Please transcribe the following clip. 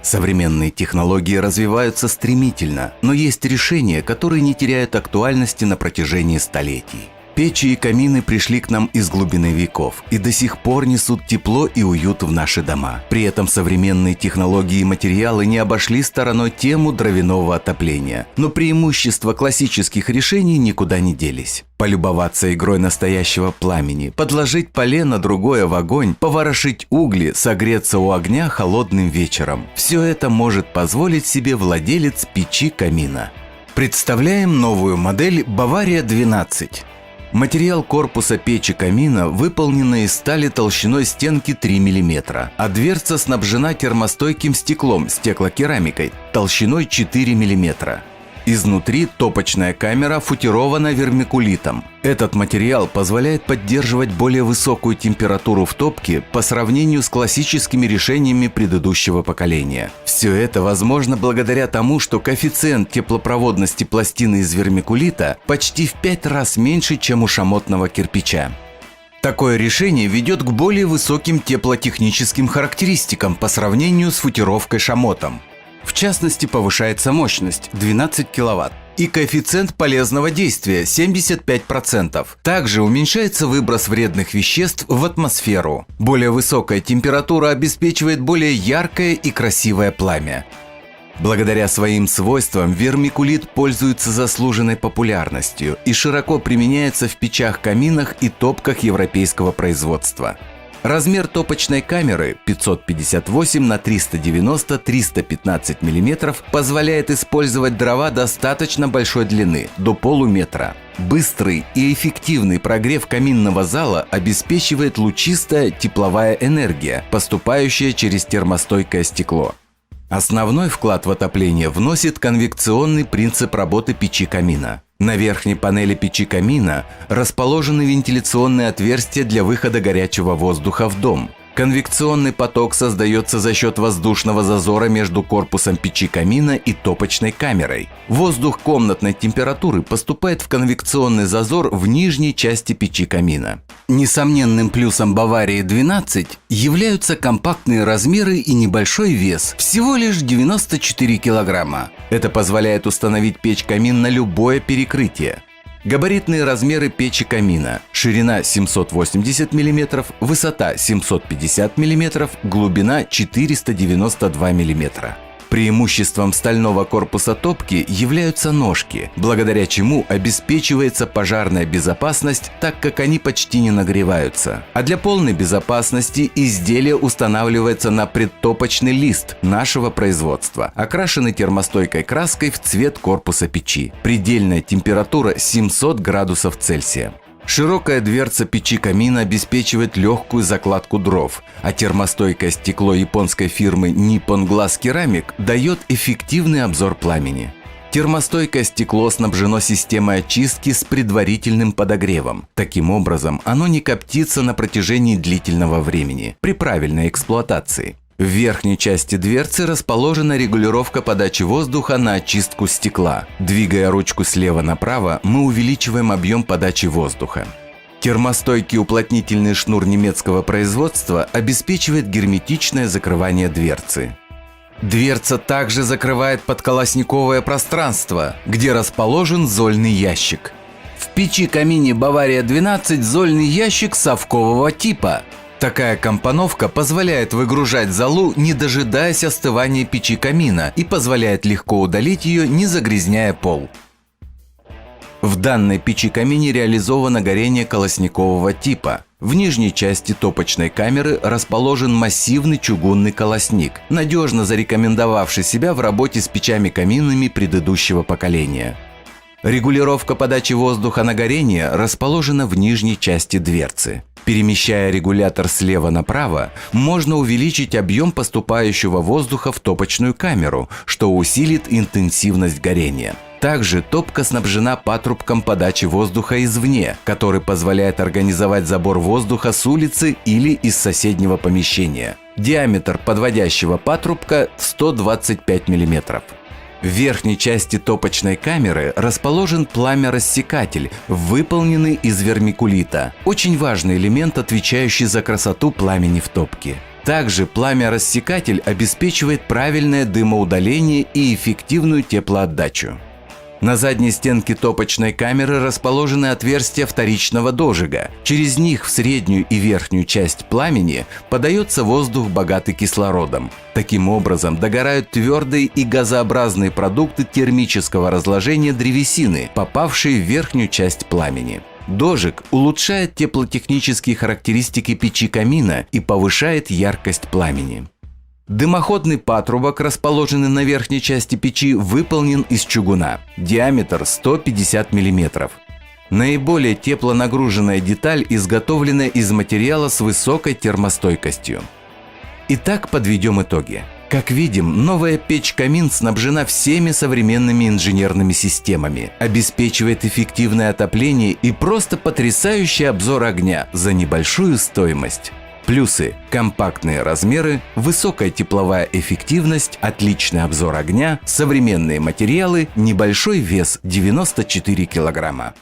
Современные технологии развиваются стремительно, но есть решения, которые не теряют актуальности на протяжении столетий. Печи и камины пришли к нам из глубины веков и до сих пор несут тепло и уют в наши дома. При этом современные технологии и материалы не обошли стороной тему дровяного отопления, но преимущества классических решений никуда не делись. Полюбоваться игрой настоящего пламени, подложить полено другое в огонь, поворошить угли, согреться у огня холодным вечером – все это может позволить себе владелец печи-камина. Представляем новую модель «Бавария-12». Материал корпуса печи-камина выполнен из стали толщиной стенки 3 мм, а дверца снабжена термостойким стеклом, стеклокерамикой, толщиной 4 мм. Изнутри топочная камера футирована вермикулитом. Этот материал позволяет поддерживать более высокую температуру в топке по сравнению с классическими решениями предыдущего поколения. Все это возможно благодаря тому, что коэффициент теплопроводности пластины из вермикулита почти в 5 раз меньше, чем у шамотного кирпича. Такое решение ведет к более высоким теплотехническим характеристикам по сравнению с футировкой шамотом. В частности, повышается мощность – 12 кВт и коэффициент полезного действия – 75%. Также уменьшается выброс вредных веществ в атмосферу. Более высокая температура обеспечивает более яркое и красивое пламя. Благодаря своим свойствам вермикулит пользуется заслуженной популярностью и широко применяется в печах-каминах и топках европейского производства. Размер топочной камеры 558 на 390 315 мм позволяет использовать дрова достаточно большой длины, до полуметра. Быстрый и эффективный прогрев каминного зала обеспечивает лучистая тепловая энергия, поступающая через термостойкое стекло. Основной вклад в отопление вносит конвекционный принцип работы печи-камина. На верхней панели печи-камина расположены вентиляционные отверстия для выхода горячего воздуха в дом. Конвекционный поток создается за счет воздушного зазора между корпусом печи-камина и топочной камерой. Воздух комнатной температуры поступает в конвекционный зазор в нижней части печи-камина. Несомненным плюсом Баварии-12 являются компактные размеры и небольшой вес – всего лишь 94 килограмма. Это позволяет установить печь-камин на любое перекрытие. Габаритные размеры печи-камина: ширина 780 мм, высота 750 мм, глубина 492 мм. Преимуществом стального корпуса топки являются ножки, благодаря чему обеспечивается пожарная безопасность, так как они почти не нагреваются. А для полной безопасности изделие устанавливается на предтопочный лист нашего производства, окрашенный термостойкой краской в цвет корпуса печи. Предельная температура 700 градусов Цельсия. Широкая дверца печи-камина обеспечивает легкую закладку дров, а термостойкое стекло японской фирмы Nippon Glass Ceramic дает эффективный обзор пламени. Термостойкое стекло снабжено системой очистки с предварительным подогревом. Таким образом, оно не коптится на протяжении длительного времени при правильной эксплуатации. В верхней части дверцы расположена регулировка подачи воздуха на очистку стекла. Двигая ручку слева направо, мы увеличиваем объем подачи воздуха. Термостойкий уплотнительный шнур немецкого производства обеспечивает герметичное закрывание дверцы. Дверца также закрывает подколосниковое пространство, где расположен зольный ящик. В печи-камине Бавария-12 зольный ящик совкового типа. Такая компоновка позволяет выгружать золу, не дожидаясь остывания печи-камина, и позволяет легко удалить ее, не загрязняя пол. В данной печи-камине реализовано горение колосникового типа. В нижней части топочной камеры расположен массивный чугунный колосник, надежно зарекомендовавший себя в работе с печами-каминами предыдущего поколения. Регулировка подачи воздуха на горение расположена в нижней части дверцы. Перемещая регулятор слева направо, можно увеличить объем поступающего воздуха в топочную камеру, что усилит интенсивность горения. Также топка снабжена патрубком подачи воздуха извне, который позволяет организовать забор воздуха с улицы или из соседнего помещения. Диаметр подводящего патрубка 125 мм. В верхней части топочной камеры расположен пламя-рассекатель, выполненный из вермикулита. Очень важный элемент, отвечающий за красоту пламени в топке. Также пламя-рассекатель обеспечивает правильное дымоудаление и эффективную теплоотдачу. На задней стенке топочной камеры расположены отверстия вторичного дожига. Через них в среднюю и верхнюю часть пламени подается воздух, богатый кислородом. Таким образом, догорают твердые и газообразные продукты термического разложения древесины, попавшие в верхнюю часть пламени. Дожиг улучшает теплотехнические характеристики печи камина и повышает яркость пламени. Дымоходный патрубок, расположенный на верхней части печи, выполнен из чугуна. Диаметр 150 мм. Наиболее теплонагруженная деталь изготовлена из материала с высокой термостойкостью. Итак, подведем итоги. Как видим, новая печь-камин снабжена всеми современными инженерными системами, обеспечивает эффективное отопление и просто потрясающий обзор огня за небольшую стоимость. Плюсы: компактные размеры, высокая тепловая эффективность, отличный обзор огня, современные материалы, небольшой вес 94 килограмма.